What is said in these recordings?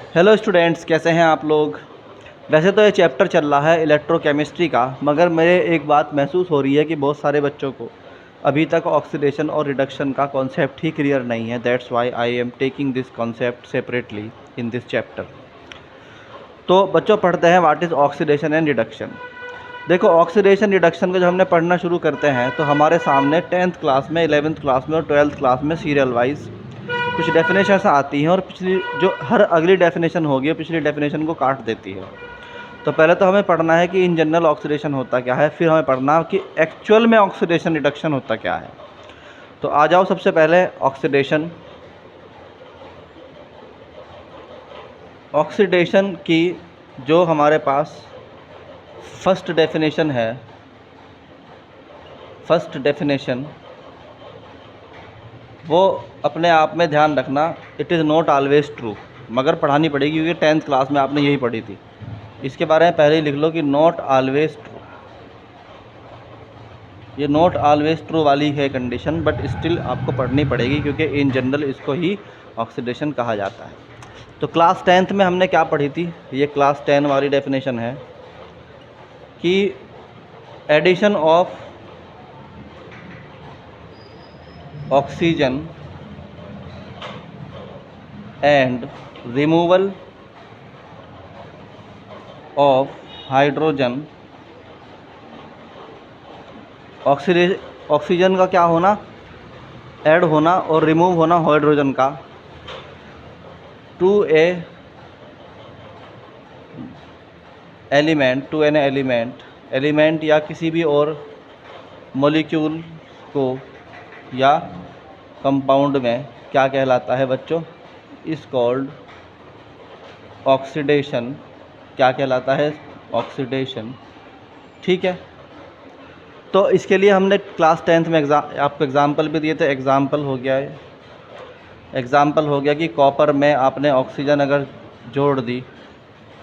Hello students, कैसे हैं आप लोग। वैसे तो ये चैप्टर चल रहा है इलेक्ट्रोकेमिस्ट्री का, मगर मेरे एक बात महसूस हो रही है कि बहुत सारे बच्चों को अभी तक ऑक्सीडेशन और रिडक्शन का कॉन्सेप्ट ही क्लियर नहीं है। That's why I am taking this concept separately in this chapter. तो बच्चों पढ़ते हैं what is oxidation and reduction. देखो, ऑक्सीडेशन रिडक्शन को जब हमने पढ़ना शुरू करते हैं तो हमारे सामने 10th क्लास में, 11th क्लास में और 12th क्लास में सीरियल वाइज कुछ डेफिनेशन आती हैं और पिछली जो हर अगली डेफिनेशन होगी पिछली डेफिनेशन को काट देती है। तो पहले तो हमें पढ़ना है कि इन जनरल ऑक्सीडेशन होता क्या है, फिर हमें पढ़ना कि एक्चुअल में ऑक्सीडेशन रिडक्शन होता क्या है। तो आ जाओ, सबसे पहले ऑक्सीडेशन। ऑक्सीडेशन की जो हमारे पास फर्स्ट डेफिनेशन है, फर्स्ट डेफिनेशन वो अपने आप में ध्यान रखना, it is not always true, मगर पढ़ानी पड़ेगी क्योंकि 10th क्लास में आपने यही पढ़ी थी। इसके बारे में पहले ही लिख लो कि नॉट ऑलवेज ट्रू। ये नॉट ऑलवेज ट्रू वाली है कंडीशन, बट स्टिल आपको पढ़नी पड़ेगी क्योंकि इन जनरल इसको ही ऑक्सीडेशन कहा जाता है। तो क्लास 10th में हमने क्या पढ़ी थी, ये क्लास 10 वाली डेफिनेशन है कि addition of oxygen and removal of hydrogen. Oxygen का क्या होना, ऐड होना, और रिमूव होना हाइड्रोजन का टू एन एलिमेंट या किसी भी और मॉलिक्यूल को या कंपाउंड में क्या कहलाता है बच्चों, इज कॉल्ड ऑक्सीडेशन। क्या कहलाता है, ऑक्सीडेशन। ठीक है, तो इसके लिए हमने क्लास 10th में आपको एग्ज़ाम्पल भी दिए थे। एग्ज़ाम्पल हो गया कि कॉपर में आपने ऑक्सीजन अगर जोड़ दी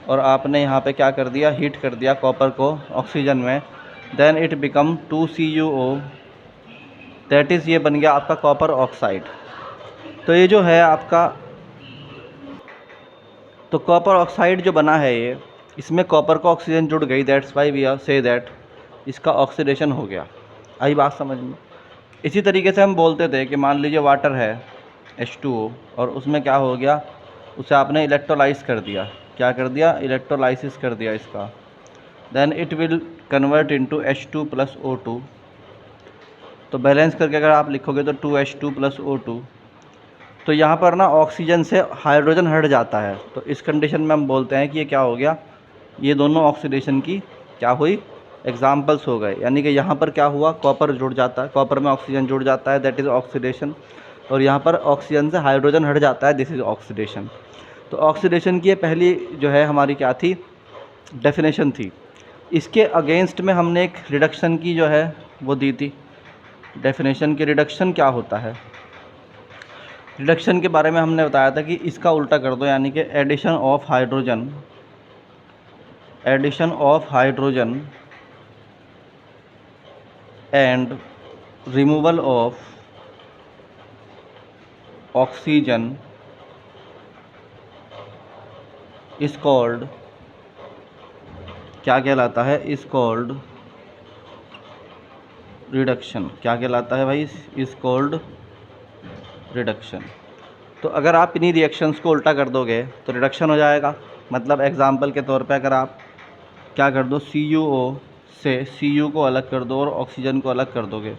और आपने यहाँ पे क्या कर दिया, हीट कर दिया कॉपर को ऑक्सीजन में, then it become 2CuO, that is ये बन गया आपका कॉपर ऑक्साइड। तो ये जो है आपका, तो कॉपर ऑक्साइड जो बना है ये, इसमें कॉपर को ऑक्सीजन जुड़ गई, that's why we are say that इसका ऑक्सीडेशन हो गया। आई बात समझ में। इसी तरीके से हम बोलते थे कि मान लीजिए वाटर है H2O और उसमें क्या हो गया, उसे आपने इलेक्ट्रोलाइज कर दिया। क्या कर दिया, इलेक्ट्रोलाइसिस कर दिया इसका, then it will convert into H2 + O2। तो बैलेंस करके अगर आप लिखोगे तो 2H2 + O2। तो यहाँ पर ना ऑक्सीजन से हाइड्रोजन हट जाता है, तो इस कंडीशन में हम बोलते हैं कि ये क्या हो गया, ये दोनों ऑक्सीडेशन की क्या हुई, एग्जाम्पल्स हो गए। यानी कि यहाँ पर क्या हुआ, कॉपर जुड़ जाता है, कॉपर में ऑक्सीजन जुड़ जाता है, दैट इज़ ऑक्सीडेशन। और यहाँ पर ऑक्सीजन से हाइड्रोजन हट जाता है, दिस इज़ ऑक्सीडेशन। तो ऑक्सीडेशन की ये पहली जो है हमारी क्या थी, डेफिनेशन थी। इसके अगेंस्ट में हमने एक रिडक्शन की जो है वो दी थी डेफिनेशन की। रिडक्शन क्या होता है, रिडक्शन के बारे में हमने बताया था कि इसका उल्टा कर दो, यानी कि addition of hydrogen and removal of oxygen is called, क्या कहलाता है, इज कॉल्ड रिडक्शन। क्या कहलाता है भाई, इज कॉल्ड रिडक्शन। तो अगर आप इन्हीं रिएक्शंस को उल्टा कर दोगे तो रिडक्शन हो जाएगा। मतलब एग्जांपल के तौर पे अगर आप क्या कर दो, CuO से Cu को अलग कर दो और ऑक्सीजन को अलग कर दोगे,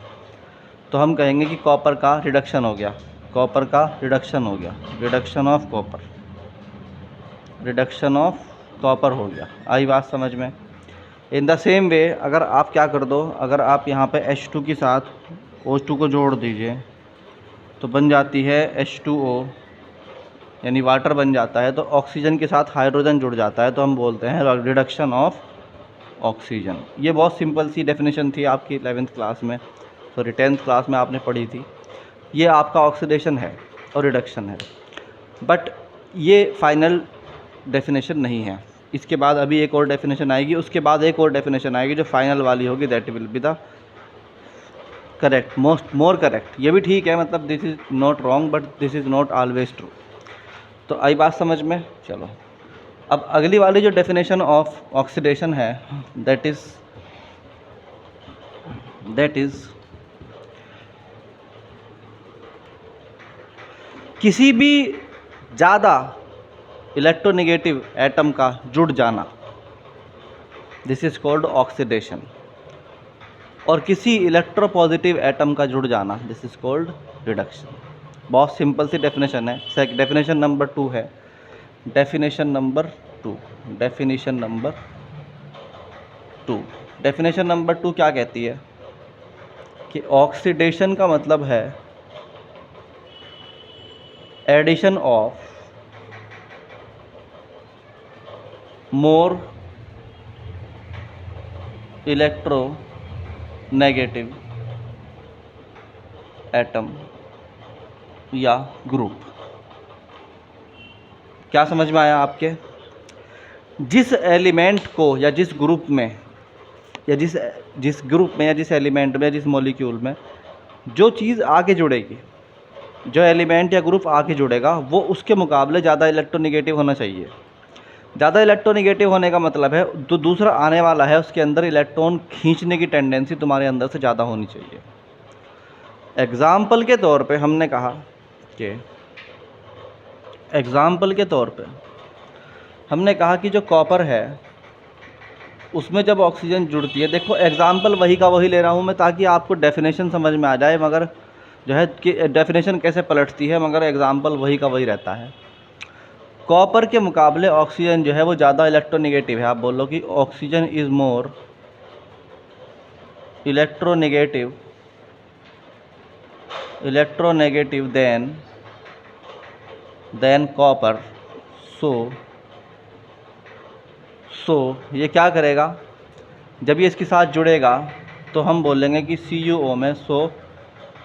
तो हम कहेंगे कि कॉपर का रिडक्शन हो गया, कॉपर का रिडक्शन हो गया, reduction of copper, reduction of copper हो गया। आई बात समझ में। इन द सेम वे अगर आप क्या कर दो, अगर आप यहाँ पे H2 के साथ O2 को जोड़ दीजिए तो बन जाती है H2O, यानी वाटर बन जाता है। तो ऑक्सीजन के साथ हाइड्रोजन जुड़ जाता है, तो हम बोलते हैं रिडक्शन ऑफ ऑक्सीजन। ये बहुत सिंपल सी डेफिनेशन थी आपकी 11th क्लास में, सॉरी 10th क्लास में आपने पढ़ी थी। ये आपका ऑक्सीडेशन है और रिडक्शन है, बट ये फाइनल डेफिनेशन नहीं है। इसके बाद अभी एक और डेफिनेशन आएगी, उसके बाद एक और डेफिनेशन आएगी जो फाइनल वाली होगी, that will be the correct, more correct. ये भी ठीक है, मतलब this is not wrong but this is not always true. तो आई बात समझ में। चलो अब अगली वाली जो डेफिनेशन ऑफ ऑक्सीडेशन है दैट इज किसी भी ज़्यादा इलेक्ट्रोनेगेटिव एटम का जुड़ जाना, दिस इज कॉल्ड ऑक्सीडेशन, और किसी इलेक्ट्रोपॉजिटिव एटम का जुड़ जाना, दिस इज कॉल्ड रिडक्शन। बहुत सिंपल सी डेफिनेशन है। डेफिनेशन नंबर 2 है, डेफिनेशन नंबर 2 डेफिनेशन नंबर 2 क्या कहती है कि ऑक्सीडेशन का मतलब है addition of more electronegative atom या ग्रुप। क्या समझ में आया आपके? जिस एलिमेंट को या जिस ग्रुप में या जिस ग्रुप में या जिस एलिमेंट में या जिस मॉलिक्यूल में जो चीज़ आगे जुड़ेगी, जो एलिमेंट या ग्रुप आगे जुड़ेगा, वो उसके मुकाबले ज़्यादा इलेक्ट्रोनेगेटिव होना चाहिए। ज़्यादा इलेक्ट्रोनेगेटिव होने का मतलब है जो दूसरा आने वाला है उसके अंदर इलेक्ट्रॉन खींचने की टेंडेंसी तुम्हारे अंदर से ज़्यादा होनी चाहिए। एग्ज़ाम्पल के तौर पे हमने कहा कि हमने कहा कि जो कॉपर है उसमें जब ऑक्सीजन जुड़ती है, देखो एग्ज़ाम्पल वही का वही ले रहा हूँ मैं ताकि आपको डेफिनेशन समझ में आ जाए, मगर जो है कि डेफिनेशन कैसे पलटती है, मगर एग्ज़ाम्पल वही का वही रहता है। कॉपर के मुकाबले ऑक्सीजन जो है वो ज़्यादा इलेक्ट्रोनेगेटिव है। आप बोलो कि oxygen is more electronegative than copper. So ये क्या करेगा, जब ये इसके साथ जुड़ेगा तो हम बोलेंगे कि CuO में, so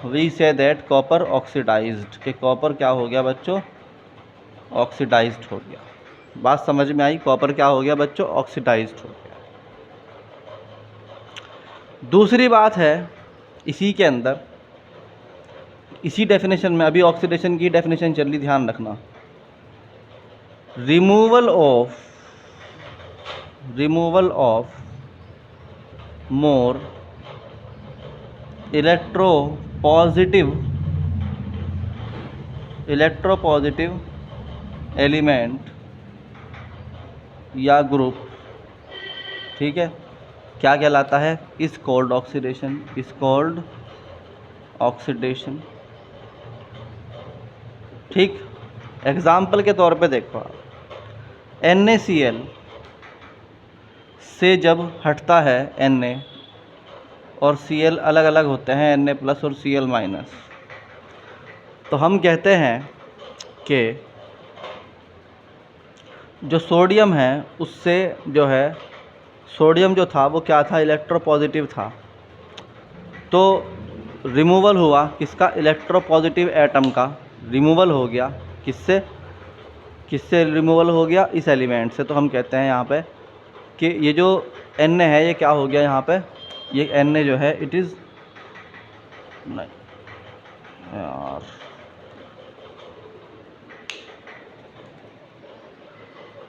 we say that copper oxidized, कि कॉपर क्या हो गया बच्चों, ऑक्सीडाइज्ड हो गया। बात समझ में आई? कॉपर क्या हो गया बच्चों, ऑक्सीडाइज्ड हो गया। दूसरी बात है इसी के अंदर, इसी डेफिनेशन में, अभी ऑक्सीडेशन की डेफिनेशन चल रही, ध्यान रखना, removal of more electropositive element या ग्रुप, ठीक है, क्या कहलाता है, इज कॉल्ड ऑक्सीडेशन। ठीक, एग्जाम्पल के तौर पे देखो आप, NaCl से जब हटता है Na और Cl अलग अलग होते हैं, Na+ और Cl-, तो हम कहते हैं कि जो सोडियम है उससे जो है, सोडियम जो था वो क्या था, इलेक्ट्रोपॉजिटिव था। तो रिमूवल हुआ किसका, इलेक्ट्रोपॉजिटिव एटम का रिमूवल हो गया। किससे रिमूवल हो गया, इस एलिमेंट से। तो हम कहते हैं यहाँ पे कि ये जो Na है ये क्या हो गया, यहाँ पे ये Na जो है इट इज़, नहीं यार